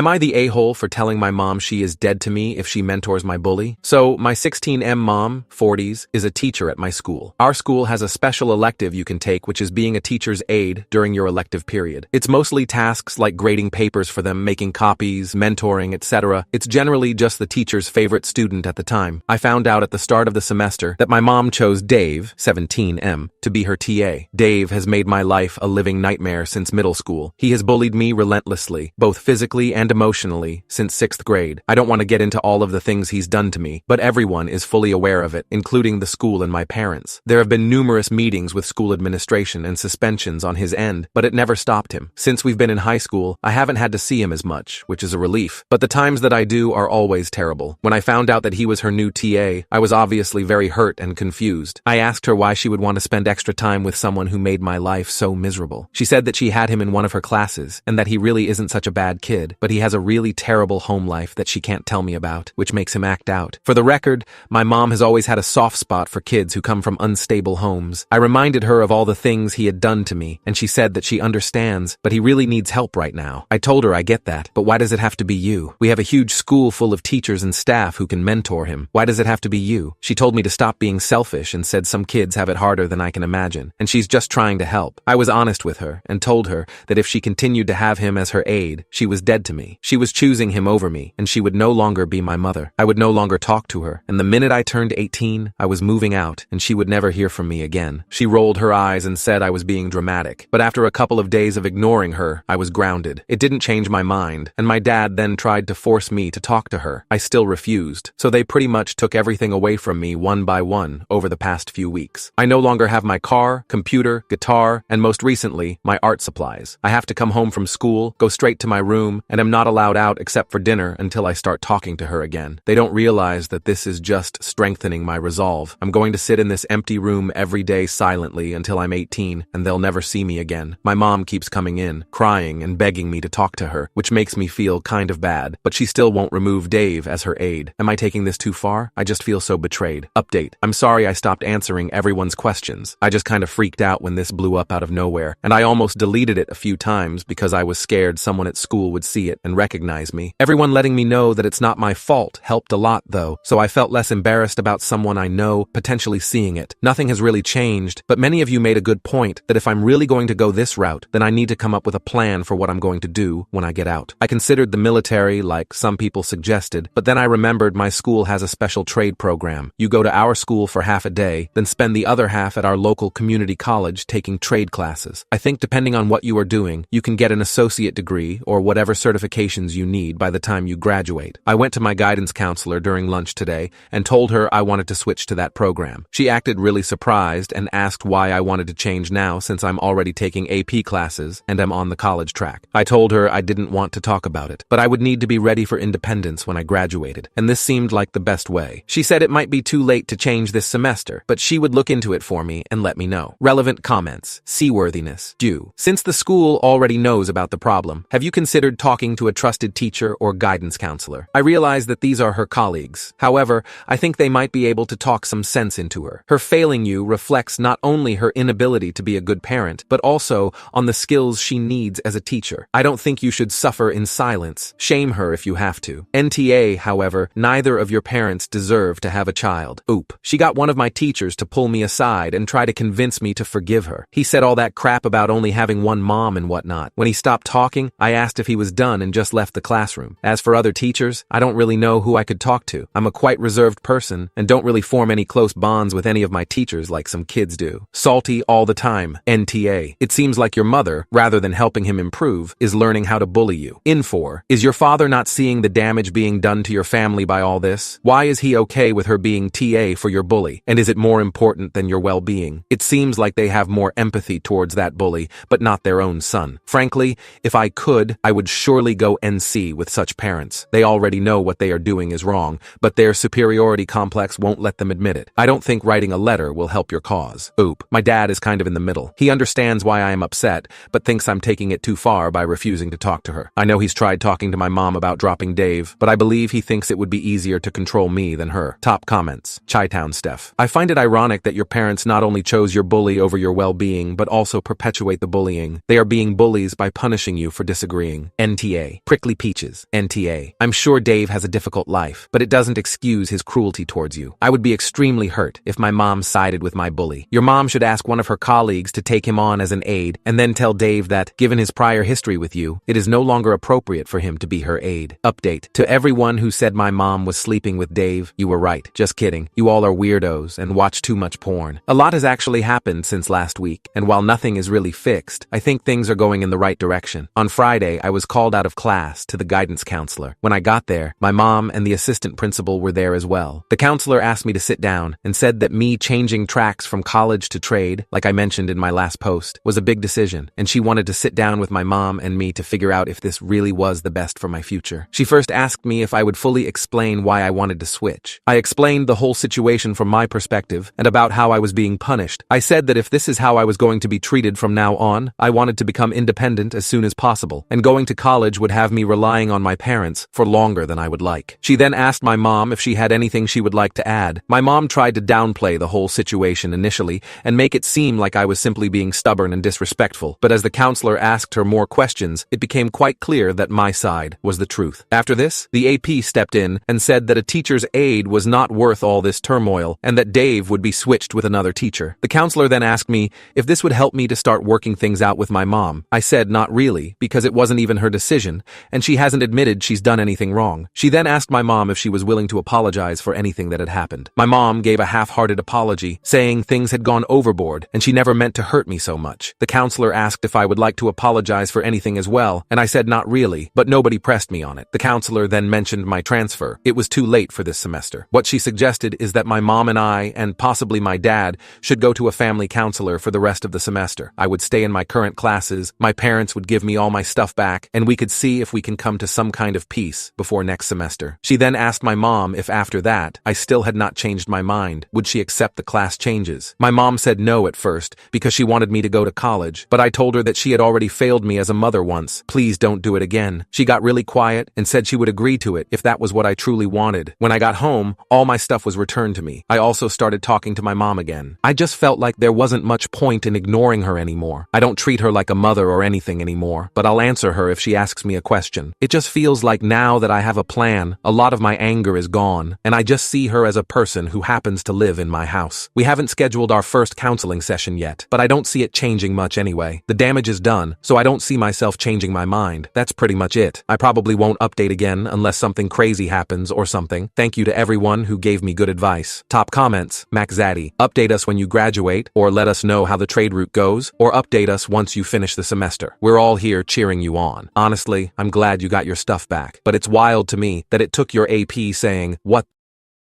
Am I the a-hole for telling my mom she is dead to me if she mentors my bully? So, my 16M mom, 40s, is a teacher at my school. Our school has a special elective you can take, which is being a teacher's aide during your elective period. It's mostly tasks like grading papers for them, making copies, mentoring, etc. It's generally just the teacher's favorite student at the time. I found out at the start of the semester that my mom chose Dave, 17M, to be her TA. Dave has made my life a living nightmare since middle school. He has bullied me relentlessly, both physically and emotionally, since 6th grade. I don't want to get into all of the things he's done to me, but everyone is fully aware of it, including the school and my parents. There have been numerous meetings with school administration and suspensions on his end, but it never stopped him. Since we've been in high school, I haven't had to see him as much, which is a relief, but the times that I do are always terrible. When I found out that he was her new TA, I was obviously very hurt and confused. I asked her why she would want to spend extra time with someone who made my life so miserable. She said that she had him in one of her classes, and that he really isn't such a bad kid, but he has a really terrible home life that she can't tell me about, which makes him act out. For the record, my mom has always had a soft spot for kids who come from unstable homes. I reminded her of all the things he had done to me, and she said that she understands, but he really needs help right now. I told her I get that, but why does it have to be you? We have a huge school full of teachers and staff who can mentor him. Why does it have to be you? She told me to stop being selfish and said some kids have it harder than I can imagine, and she's just trying to help. I was honest with her and told her that if she continued to have him as her aide, she was dead to me. She was choosing him over me, and she would no longer be my mother. I would no longer talk to her, and the minute I turned 18, I was moving out, and she would never hear from me again. She rolled her eyes and said I was being dramatic, but after a couple of days of ignoring her, I was grounded. It didn't change my mind, and my dad then tried to force me to talk to her. I still refused, so they pretty much took everything away from me one by one over the past few weeks. I no longer have my car, computer, guitar, and most recently, my art supplies. I have to come home from school, go straight to my room, and am not allowed out except for dinner until I start talking to her again. They don't realize that this is just strengthening my resolve. I'm going to sit in this empty room every day silently until I'm 18, and they'll never see me again. My mom keeps coming in, crying and begging me to talk to her, which makes me feel kind of bad, but she still won't remove Dave as her aide. Am I taking this too far? I just feel so betrayed. Update. I'm sorry I stopped answering everyone's questions. I just kind of freaked out when this blew up out of nowhere, and I almost deleted it a few times because I was scared someone at school would see it and recognize me. Everyone letting me know that it's not my fault helped a lot though, so I felt less embarrassed about someone I know potentially seeing it. Nothing has really changed, but many of you made a good point that if I'm really going to go this route, then I need to come up with a plan for what I'm going to do when I get out. I considered the military, like some people suggested, but then I remembered my school has a special trade program. You go to our school for half a day, then spend the other half at our local community college taking trade classes. I think depending on what you are doing, you can get an associate degree or whatever certifications you need by the time you graduate. I went to my guidance counselor during lunch today and told her I wanted to switch to that program. She acted really surprised and asked why I wanted to change now since I'm already taking AP classes and am on the college track. I told her I didn't want to talk about it, but I would need to be ready for independence when I graduated, and this seemed like the best way. She said it might be too late to change this semester, but she would look into it for me and let me know. Relevant comments. Seaworthiness. Due. Since the school already knows about the problem, have you considered talking to a trusted teacher or guidance counselor? I realize that these are her colleagues. However, I think they might be able to talk some sense into her. Her failing you reflects not only her inability to be a good parent, but also on the skills she needs as a teacher. I don't think you should suffer in silence. Shame her if you have to. NTA, however, neither of your parents deserve to have a child. Oop. She got one of my teachers to pull me aside and try to convince me to forgive her. He said all that crap about only having one mom and whatnot. When he stopped talking, I asked if he was done and just left the classroom. As for other teachers, I don't really know who I could talk to. I'm a quite reserved person and don't really form any close bonds with any of my teachers like some kids do. Salty all the time. NTA. It seems like your mother, rather than helping him improve, is learning how to bully you. Infor. Is your father not seeing the damage being done to your family by all this? Why is he okay with her being TA for your bully? And is it more important than your well-being? It seems like they have more empathy towards that bully, but not their own son. Frankly, if I could, I would surely go NC with such parents. They already know what they are doing is wrong, but their superiority complex won't let them admit it. I don't think writing a letter will help your cause. Oop. My dad is kind of in the middle. He understands why I am upset, but thinks I'm taking it too far by refusing to talk to her. I know he's tried talking to my mom about dropping Dave, but I believe he thinks it would be easier to control me than her. Top comments. Chi-Town Steph. I find it ironic that your parents not only chose your bully over your well-being, but also perpetuate the bullying. They are being bullies by punishing you for disagreeing. NTA. NTA. Prickly Peaches. NTA. I'm sure Dave has a difficult life, but it doesn't excuse his cruelty towards you. I would be extremely hurt if my mom sided with my bully. Your mom should ask one of her colleagues to take him on as an aide and then tell Dave that, given his prior history with you, it is no longer appropriate for him to be her aide. Update. To everyone who said my mom was sleeping with Dave, you were right. Just kidding. You all are weirdos and watch too much porn. A lot has actually happened since last week, and while nothing is really fixed, I think things are going in the right direction. On Friday, I was called out of class to the guidance counselor. When I got there, my mom and the assistant principal were there as well. The counselor asked me to sit down and said that me changing tracks from college to trade, like I mentioned in my last post, was a big decision, and she wanted to sit down with my mom and me to figure out if this really was the best for my future. She first asked me if I would fully explain why I wanted to switch. I explained the whole situation from my perspective and about how I was being punished. I said that if this is how I was going to be treated from now on, I wanted to become independent as soon as possible, and going to college would have me relying on my parents for longer than I would like. She then asked my mom if she had anything she would like to add. My mom tried to downplay the whole situation initially and make it seem like I was simply being stubborn and disrespectful, but as the counselor asked her more questions, it became quite clear that my side was the truth. After this, the AP stepped in and said that a teacher's aide was not worth all this turmoil and that Dave would be switched with another teacher. The counselor then asked me if this would help me to start working things out with my mom. I said not really, because it wasn't even her decision, and she hasn't admitted she's done anything wrong. She then asked my mom if she was willing to apologize for anything that had happened. My mom gave a half-hearted apology, saying things had gone overboard and she never meant to hurt me so much. The counselor asked if I would like to apologize for anything as well, and I said not really, but nobody pressed me on it. The counselor then mentioned my transfer. It was too late for this semester. What she suggested is that my mom and I, and possibly my dad, should go to a family counselor for the rest of the semester. I would stay in my current classes, my parents would give me all my stuff back, and we could see if we can come to some kind of peace before next semester. She then asked my mom if after that, I still had not changed my mind, would she accept the class changes? My mom said no at first, because she wanted me to go to college, but I told her that she had already failed me as a mother once. Please don't do it again. She got really quiet and said she would agree to it if that was what I truly wanted. When I got home, all my stuff was returned to me. I also started talking to my mom again. I just felt like there wasn't much point in ignoring her anymore. I don't treat her like a mother or anything anymore, but I'll answer her if she asks me a question. It just feels like now that I have a plan, a lot of my anger is gone, and I just see her as a person who happens to live in my house. We haven't scheduled our first counseling session yet, but I don't see it changing much anyway. The damage is done, so I don't see myself changing my mind. That's pretty much it. I probably won't update again unless something crazy happens or something. Thank you to everyone who gave me good advice. Top comments, Max Zaddy. Update us when you graduate, or let us know how the trade route goes, or update us once you finish the semester. We're all here cheering you on. Honestly, I'm glad you got your stuff back, but it's wild to me that it took your AP saying, "What?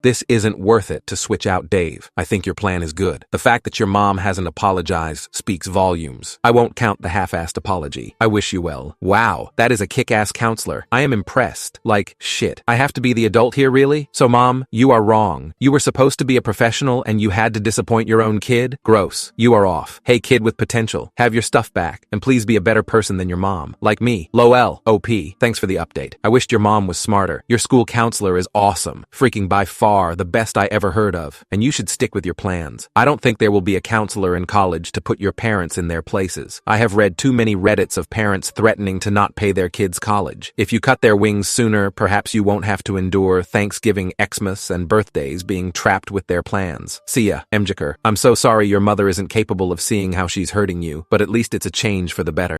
This isn't worth it," to switch out Dave. I think your plan is good. The fact that your mom hasn't apologized speaks volumes. I won't count the half-assed apology. I wish you well. Wow, that is a kick-ass counselor. I am impressed. Like, shit. I have to be the adult here, really? So mom, you are wrong. You were supposed to be a professional and you had to disappoint your own kid? Gross. You are off. Hey kid with potential, have your stuff back, and please be a better person than your mom. Like me. Lowell, OP. Thanks for the update. I wished your mom was smarter. Your school counselor is awesome. Freaking by far the best I ever heard of, and you should stick with your plans. I don't think there will be a counselor in college to put your parents in their places. I have read too many Reddits of parents threatening to not pay their kids college. If you cut their wings sooner, perhaps you won't have to endure Thanksgiving, Xmas, and birthdays being trapped with their plans. See ya, MJker. I'm so sorry your mother isn't capable of seeing how she's hurting you, but at least it's a change for the better.